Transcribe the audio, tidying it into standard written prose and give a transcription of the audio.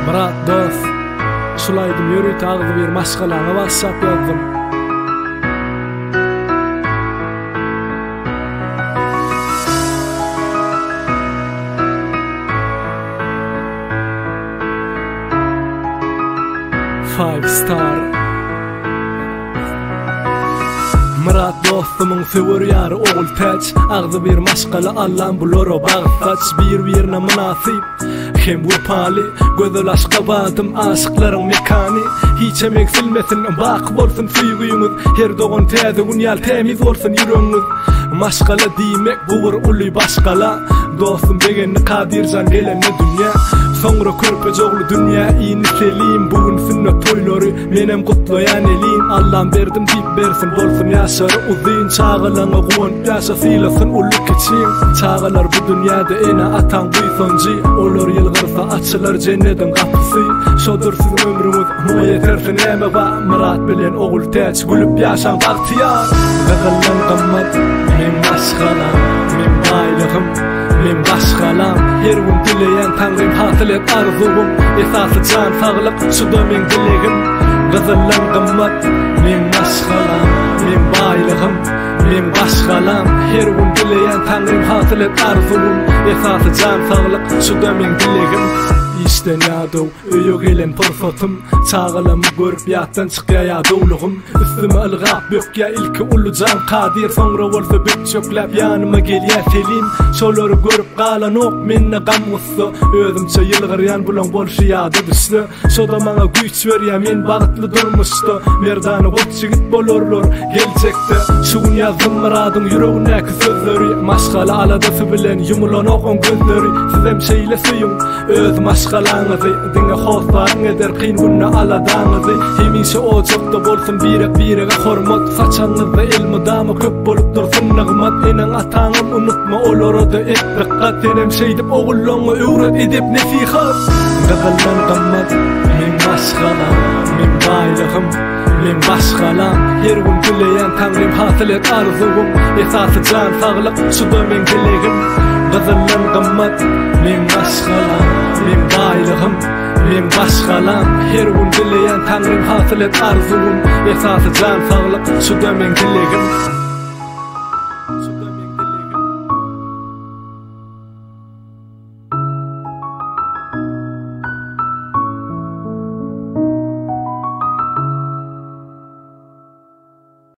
Murat dost, sulaydım yürü tağdı bir maşgalana WhatsApp yazdım. Five star. Murat dostumun söwür ýary ogul täç, agdy bir maşgala allan buloro bagtaç, bir-birine münasip hem wepali, gözel aşka badım aşıklaryň mekani, hiç emek silmesin, bak bolsun süýgüýüňiz, her dogan täze günyal temiz bolsun ýüregiňiz. Maşgala diýmek bu bir uly başgala, dostum degenni Kadirjan gelenne dünýä, soňra körpej ogly dünýä iýni selim, bugün sünnet toýlary menem gutlaýan elim, Allah'ım berdim diýip bersin bolsun ýaşary uzyn, çağalaňa goň ýaşa sylasyn uly keçiň, çağalar bu dünýäde ene atan güýsonji, olar ýylgyrsa açylar jennetiň gapysy, şodur siziň ömrüňiz moýetersin näme ba, Murat bilen ogul täç gülüp ýaşan bagtyar, gagalan gammat men maşgala, men baýlygym, men başgalam, her gün dileyen Tanrym hatylet arzuwum, esasy jan saglyk şuda men dilegim, gazalan gammat men maşgalam, men baýlygym, men başgalam, her gün dileyen Tanrym hatylet arzuwum, esasy jan saglyk şuda men dilegim. İşten ýadow, öýe gelen pursatym, çağalamy görüp ýatdan çykýar ýadowlugym, üstüme ılgap bökýä ilki ulujan Kadir, soňra bolsa büt çöklep ýanyma gelýär selim, şolary görüp galan ok menne gam gussa, özümçe ýylgyrýan bulan bolşy ýady düşdi, şoda maňa güýç berýär men bagtly durmuşda, merdany gutçygit bolarlar geljekde, şuň ýazdym Muradyň ýüregindäki sözleri, maşgala aladasy bilen ýumylan okan gözleri, sizem şeýle süýüň, öz maşgalaňyzy diňe hosbaryň eder kyn günne aladaňyzy, hemişe ojokda bolsun birege hormat, saçaňyzda ilmi damy köp bolup dursun nygmat, eneň ataňym unutma olary da et diqqat, enem şeýdip ogullaňy öwret edip nesihat, gagalan gammat men maşgalam, men baýlygym, men başgalam, her gün dileyen Tanrym hatylet arzuwum, esasy jan saglyk şuda men dilegim, gagalan gammat men maşgalam, men baýlygym, men başgalam, her gün dileyen Tanrym hatylet arzuwum, esasy jan saglyk şuda men dilegim.